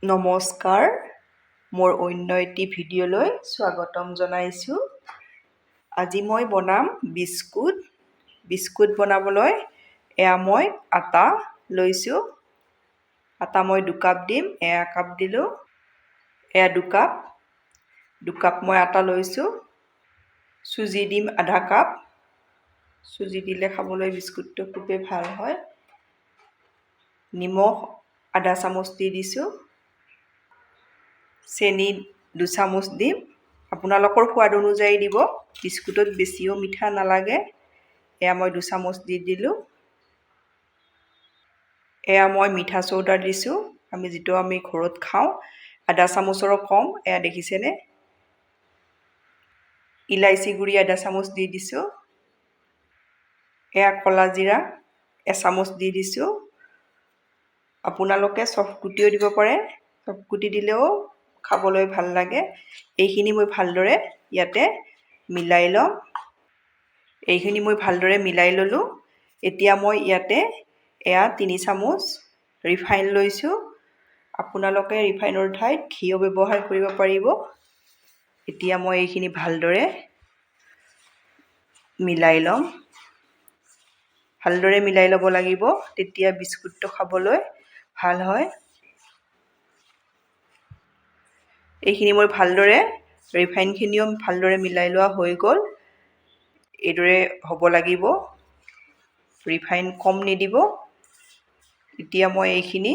নমস্কাৰ, মোৰ অন্য এটি ভিডিঅ'লৈ স্বাগতম জনাইছোঁ। আজি মই বনাম বিস্কুট। বিস্কুট বনাবলৈ এয়া মই আটা লৈছোঁ। আটা মই 2 কাপ দিম, এয়া কাপ দিলোঁ। এয়া 2 কাপ মই আটা লৈছোঁ। চুজি দিম আধা কাপ। চুজি দিলে খাবলৈ বিস্কুটটো খুবেই ভাল হয়। নিমখ আধা চামুচ দি দিছোঁ। চেনি 2 চামুচ দিম। আপোনালোকৰ সোৱাদ অনুযায়ী দিব। বিস্কুটত বেছিও মিঠা নালাগে। এয়া মই 2 চামুচ দি দিলোঁ। এয়া মই মিঠা চৌডা দিছোঁ। যিটো আমি ঘৰত খাওঁ, আধা চামুচৰো কম। এয়া দেখিছেনে? ইলাইচি গুড়ি আধা চামুচ দি দিছোঁ। এয়া কলা জিৰা এচামুচ দি দিছোঁ। আপোনালোকে চফগুটিও দিব পাৰে। চফগুটি দিলেও খাবলৈ ভাল লাগে। এইখিনি মই ভালদৰে ইয়াতে মিলাই ল'ম। এইখিনি মই ভালদৰে মিলাই ল'লোঁ। এতিয়া মই ইয়াতে এয়া 3 চামুচ ৰিফাইন লৈছোঁ। আপোনালোকে ৰিফাইনৰ ঠাইত ঘিও ব্যৱহাৰ কৰিব পাৰিব। এতিয়া মই এইখিনি ভালদৰে মিলাই ল'ম। ভালদৰে মিলাই ল'ব লাগিব, তেতিয়া বিস্কুটটো খাবলৈ ভাল হয়। এইখিনি মই ভালদৰে ৰিফাইনখিনিও ভালদৰে মিলাই লোৱা হৈ গ'ল। এইদৰে হ'ব লাগিব। ৰিফাইন কম নিদিব। এতিয়া মই এইখিনি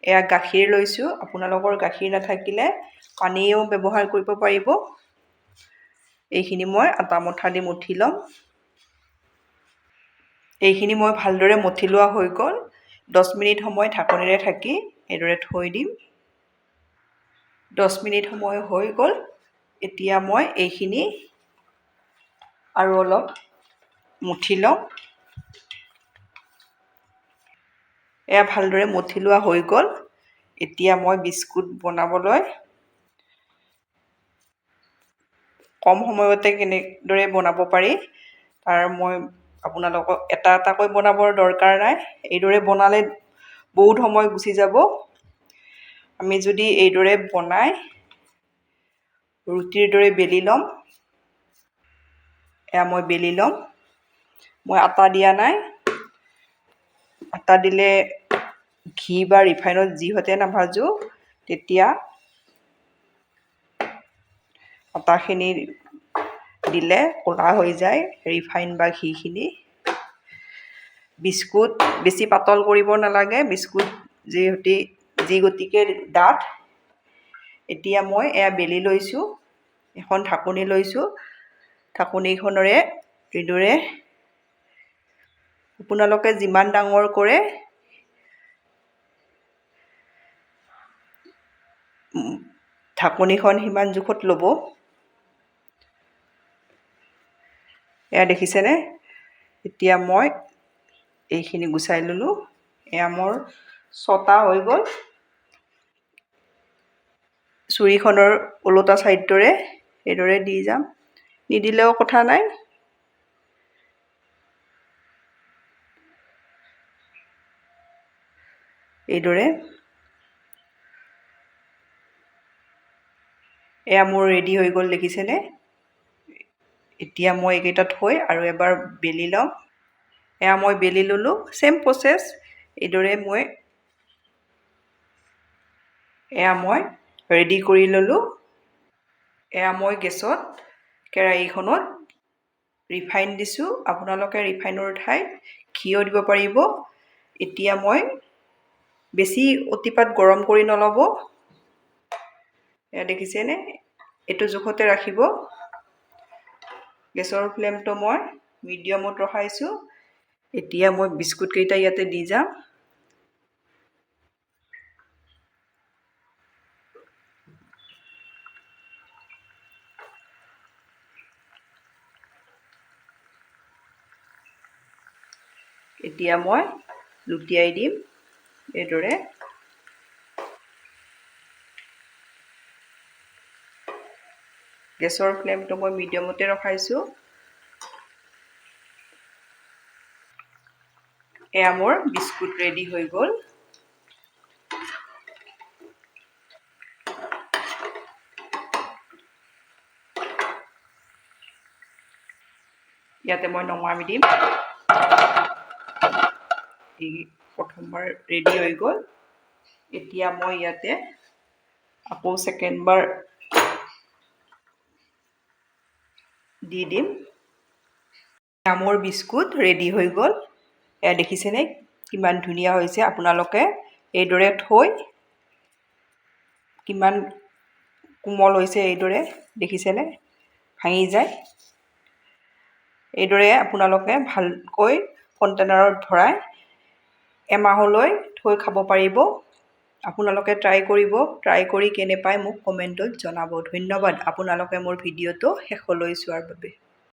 এয়া গাখীৰ লৈছোঁ। আপোনালোকৰ গাখীৰ নাথাকিলে পানীও ব্যৱহাৰ কৰিব পাৰিব। এইখিনি মই আটা মঠা দি মঠি ল'ম। এইখিনি মই ভালদৰে মঠি লোৱা হৈ গ'ল। 10 মিনিট সময় ঢাকনিৰে ঢাকি এইদৰে থৈ দিম। 10 মিনিট সময় হৈ গ'ল। এতিয়া মই এইখিনি আৰু অলপ মঠি ল'ম। এয়া ভালদৰে মঠি লোৱা হৈ গ'ল। এতিয়া মই বিস্কুট বনাবলৈ কম সময়তে কেনেদৰে বনাব পাৰি তাৰ মই আপোনালোকক এটা এটাকৈ বনাবৰ দৰকাৰ নাই। এইদৰে বনালে বহুত সময় গুচি যাব। আমি যদি এইদৰে বনাই ৰুটিৰ দৰে বেলি ল'ম। এয়া মই বেলি ল'ম। মই আটা দিয়া নাই। আটা দিলে ঘি বা ৰিফাইনত যিহতে নাভাজো, তেতিয়া আটাখিনি দিলে ক'লা হৈ যায়, ৰিফাইন বা ঘিখিনি। বিস্কুট বেছি পাতল কৰিব নালাগে। বিস্কুট যি গতিকে ডাঠ। এতিয়া মই এয়া বেলি লৈছোঁ। এখন ঢাকনি লৈছোঁ। ঢাকনিখনেৰে এইদৰে আপোনালোকে যিমান ডাঙৰ কৰে ঢাকনিখন সিমান জোখত ল'ব। এয়া দেখিছেনে? এতিয়া মই এইখিনি গুচাই ল'লোঁ। এয়া মোৰ 6টা হৈ গ'ল। চুৰিখনৰ ওলোটা ছাইডটোৰে এইদৰে দি যাম। নিদিলেও কথা নাই। এইদৰে এয়া মোৰ ৰেডি হৈ গ'ল, দেখিছেনে? এতিয়া মই এইকেইটা থৈ আৰু এবাৰ বেলি ল'ম। এয়া মই বেলি ল'লোঁ। চেম প্ৰচেছ। এইদৰে এয়া মই ৰেডি কৰি ল'লোঁ। এয়া মই গেছত কেৰাহীখনত ৰিফাইন দিছোঁ। আপোনালোকে ৰিফাইনৰ ঠাইত ঘিও দিব পাৰিব। এতিয়া মই বেছি অতিপাত গৰম কৰি নল'ব। এয়া দেখিছেনে? এইটো জোখতে ৰাখিব। গেছৰ ফ্লেমটো মই মিডিয়ামত ৰখাইছোঁ। এতিয়া মই বিস্কুটকেইটা ইয়াতে দি যাম। এতিয়া মই লুটিয়াই দিম এইদৰে। গেছৰ ফ্লেমটো মই মিডিয়ামতে ৰখাইছোঁ। এয়া মোৰ বিস্কুট ৰেডি হৈ গ'ল। ইয়াতে মই নমাই দিম। এই প্ৰথমবাৰ ৰেডি হৈ গ'ল। এতিয়া মই ইয়াতে আকৌ ছেকেণ্ডবাৰ দি দিম। আমৰ বিস্কুট ৰেডি হৈ গ'ল। এয়া দেখিছেনে কিমান ধুনীয়া হৈছে। আপোনালোকে এইদৰে থৈ কিমান কোমল হৈছে, এইদৰে দেখিছেনে ভাঙি যায়। এইদৰে আপোনালোকে ভালকৈ কণ্টেইনাৰত ভৰাই এমাহলৈ থৈ খাব পাৰিব। আপোনালোকে ট্ৰাই কৰিব। ট্ৰাই কৰি কেনে পায় মোক কমেণ্টত জনাব। ধন্যবাদ আপোনালোকে মোৰ ভিডিঅ'টো শেষলৈ চোৱাৰ বাবে।